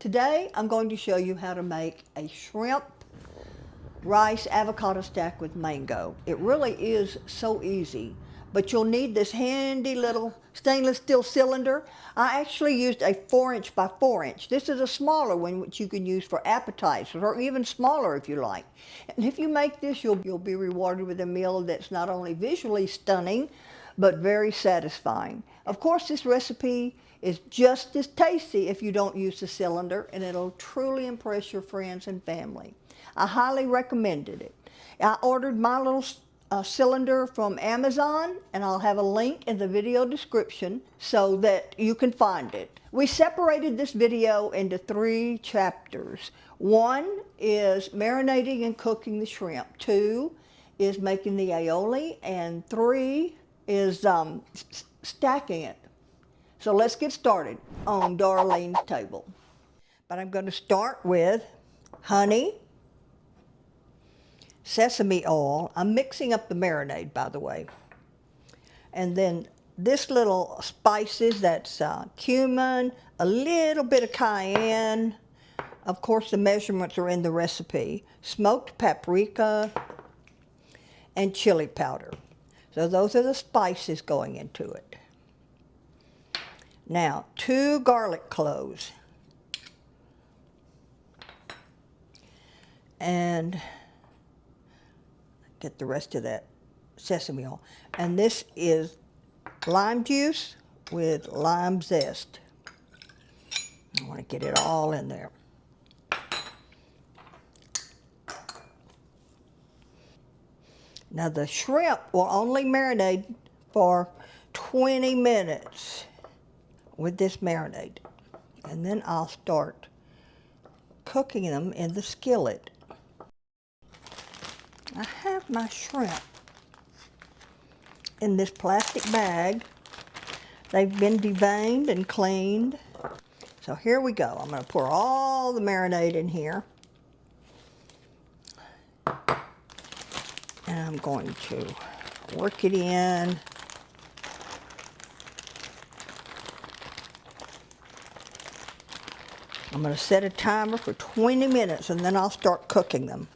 Today I'm going to show you how to make a shrimp rice avocado stack with mango. It really is so easy, but you'll need this handy little stainless steel cylinder. I actually used a 4" by 4". This is a smaller one which you can use for appetizers, or even smaller if you like. And if you make this, you'll be rewarded with a meal that's not only visually stunning, but very satisfying. Of course, this recipe is just as tasty if you don't use the cylinder, and it'll truly impress your friends and family. I highly recommended it. I ordered my little cylinder from Amazon, and I'll have a link in the video description so that you can find it. We separated this video into 3 chapters. 1 is marinating and cooking the shrimp. 2 is making the aioli, and 3 is stacking it. So let's get started on Darlene's table. But I'm going to start with honey, sesame oil. I'm mixing up the marinade, by the way. And then this little spices, that's cumin, a little bit of cayenne. Of course, the measurements are in the recipe. Smoked paprika and chili powder. So those are the spices going into it. Now, 2 garlic cloves. And get the rest of that sesame oil. And this is lime juice with lime zest. I want to get it all in there. Now the shrimp will only marinate for 20 minutes with this marinade. And then I'll start cooking them in the skillet. I have my shrimp in this plastic bag. They've been deveined and cleaned. So here we go. I'm going to pour all the marinade in here. And I'm going to work it in. I'm going to set a timer for 20 minutes and then I'll start cooking them.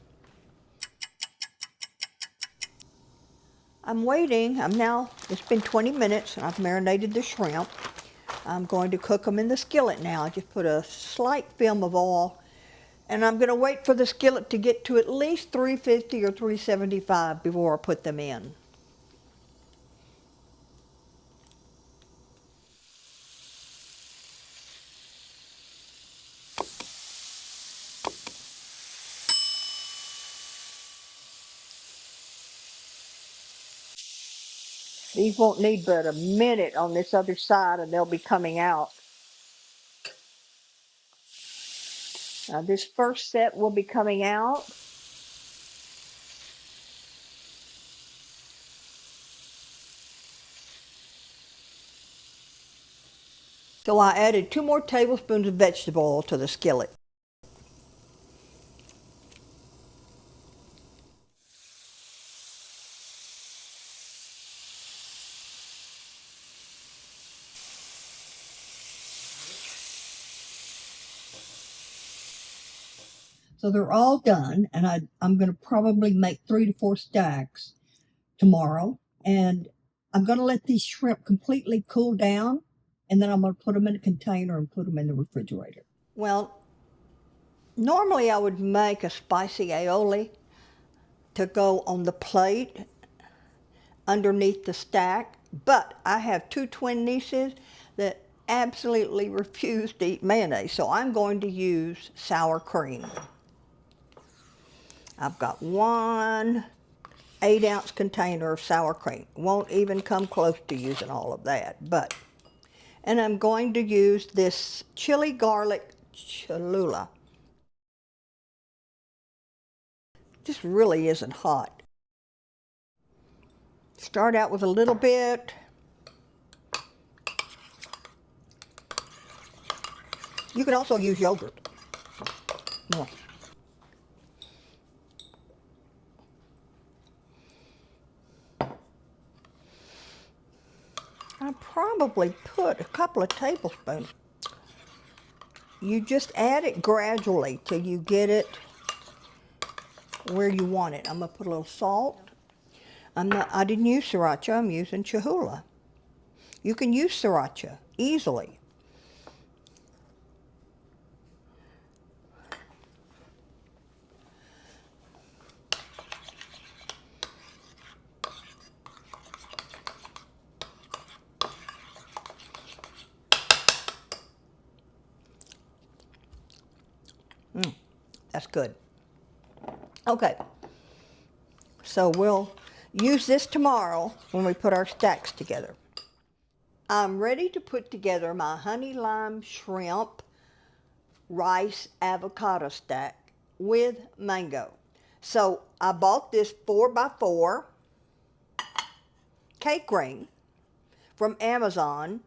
I'm waiting. It's been 20 minutes and I've marinated the shrimp. I'm going to cook them in the skillet now. I just put a slight film of oil, and I'm going to wait for the skillet to get to at least 350 or 375 before I put them in. These won't need but a minute on this other side and they'll be coming out. Now this first set will be coming out. So I added 2 more tablespoons of vegetable oil to the skillet. So they're all done, and I'm going to probably make 3 to 4 stacks tomorrow. And I'm going to let these shrimp completely cool down, and then I'm going to put them in a container and put them in the refrigerator. Well, normally I would make a spicy aioli to go on the plate underneath the stack, but I have 2 twin nieces that absolutely refuse to eat mayonnaise, so I'm going to use sour cream. I've got 1 8-ounce container of sour cream. Won't even come close to using all of that, and I'm going to use this chili garlic Cholula. This really isn't hot. Start out with a little bit. You can also use yogurt. More. I probably put a couple of tablespoons. you just add it gradually till you get it where you want it. I'm gonna put a little salt. I didn't use sriracha, I'm using Cholula. You can use sriracha easily. That's good. Okay, so we'll use this tomorrow when we put our stacks together. I'm ready to put together my honey lime shrimp rice avocado stack with mango. So I bought this 4x4 cake ring from Amazon,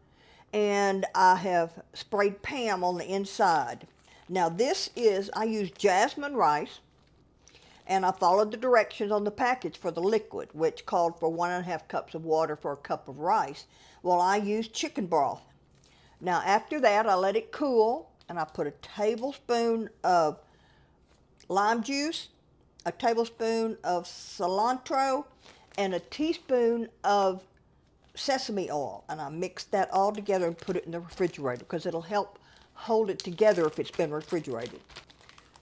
and I have sprayed Pam on the inside. Now this is, I use jasmine rice, and I followed the directions on the package for the liquid, which called for 1.5 cups of water for a cup of rice. Well, I used chicken broth. Now after that, I let it cool, and I put a tablespoon of lime juice, a tablespoon of cilantro, and a teaspoon of sesame oil, and I mixed that all together and put it in the refrigerator because it'll help hold it together if it's been refrigerated.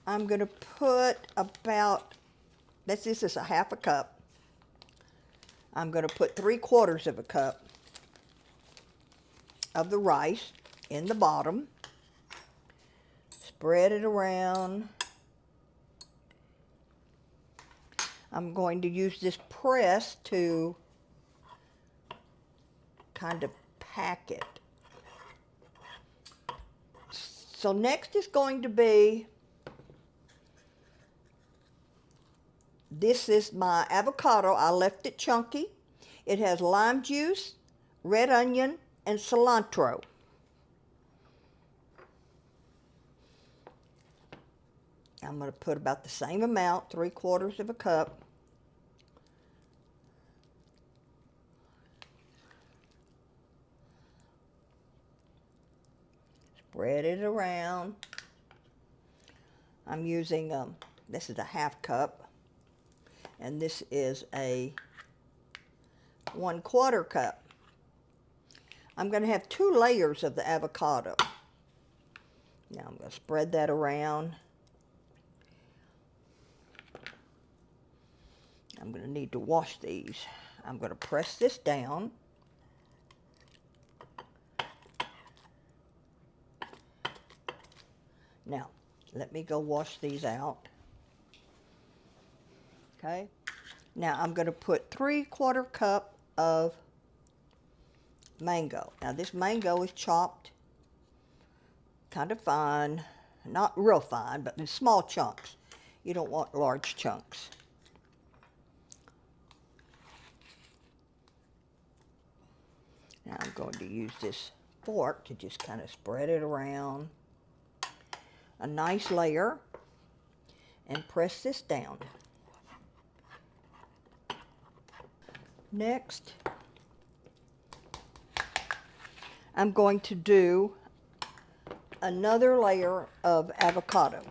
I'm going to put about, this is a 1/2 cup. I'm going to put 3/4 of a cup of the rice in the bottom. Spread it around. I'm going to use this press to kind of pack it. So next is going to be, this is my avocado. I left it chunky. It has lime juice, red onion, and cilantro. I'm going to put about the same amount, 3/4 of a cup. Spread it around. I'm using, this is a 1/2 cup, and this is a 1/4 cup. I'm going to have 2 layers of the avocado. Now I'm going to spread that around. I'm going to need to wash these. I'm going to press this down. Now, let me go wash these out. Okay. Now I'm going to put 3/4 cup of mango. Now this mango is chopped kind of fine, not real fine, but in small chunks. You don't want large chunks. Now I'm going to use this fork to just kind of spread it around a nice layer and press this down. Next, I'm going to do another layer of avocado.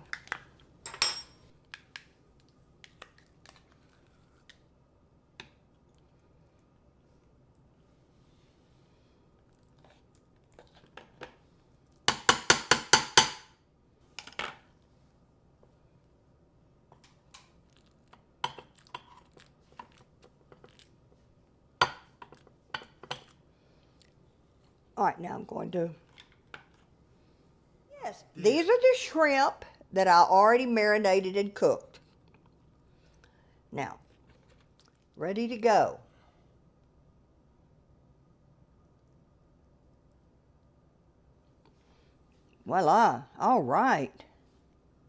All right, now I'm going to, yes, these are the shrimp that I already marinated and cooked. Now, ready to go. Voila, all right.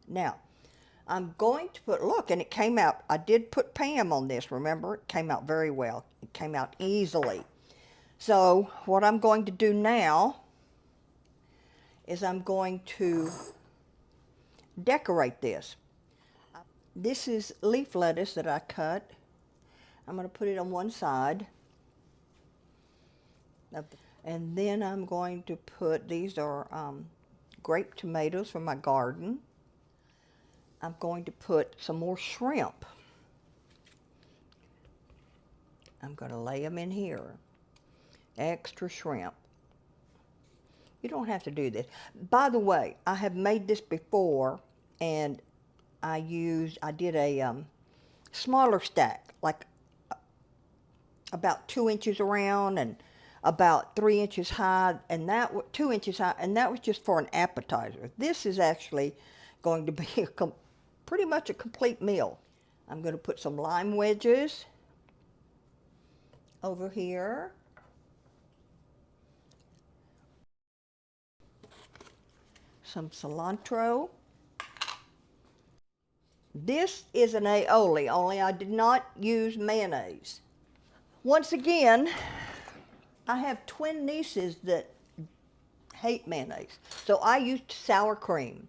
Now, I'm going to put, look, and it came out, I did put Pam on this, remember? It came out very well. It came out easily. So, what I'm going to do now is I'm going to decorate this. This is leaf lettuce that I cut. I'm going to put it on one side. And then I'm going to put, these are grape tomatoes from my garden. I'm going to put some more shrimp. I'm going to lay them in here. Extra shrimp. You don't have to do this. By the way, I have made this before, and I did a smaller stack, like about 2 inches around and about 3 inches high, and that 2 inches high, and that was just for an appetizer. This is actually going to be pretty much a complete meal. I'm going to put some lime wedges over here. Some cilantro. This is an aioli, only I did not use mayonnaise. Once again, I have twin nieces that hate mayonnaise, so I used sour cream.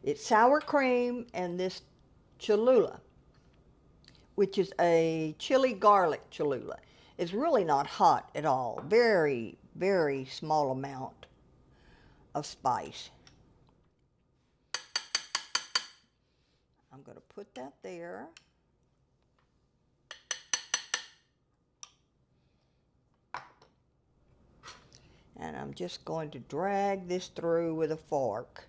It's sour cream and this Cholula, which is a chili garlic Cholula. It's really not hot at all. Very, very small amount of spice. I'm going to put that there. And I'm just going to drag this through with a fork.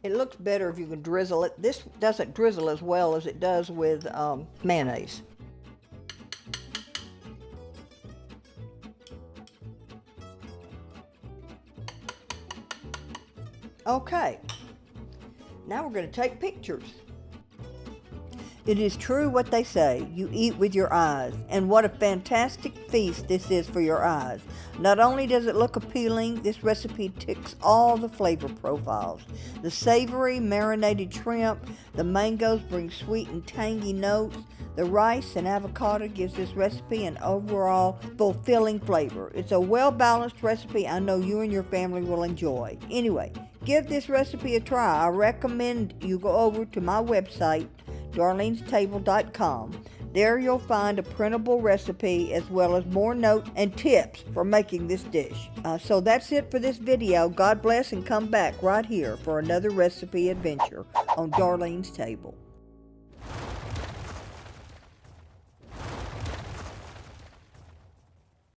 It looks better if you can drizzle it. This doesn't drizzle as well as it does with mayonnaise. Okay, now we're going to take pictures. It is true what they say, you eat with your eyes, and what a fantastic feast this is for your eyes. Not only does it look appealing, this recipe ticks all the flavor profiles. The savory marinated shrimp, the mangoes bring sweet and tangy notes, the rice and avocado gives this recipe an overall fulfilling flavor. It's a well-balanced recipe I know you and your family will enjoy. Anyway, give this recipe a try. I recommend you go over to my website, darlenestable.com. There you'll find a printable recipe as well as more notes and tips for making this dish. So that's it for this video. God bless, and come back right here for another recipe adventure on Darlene's Table.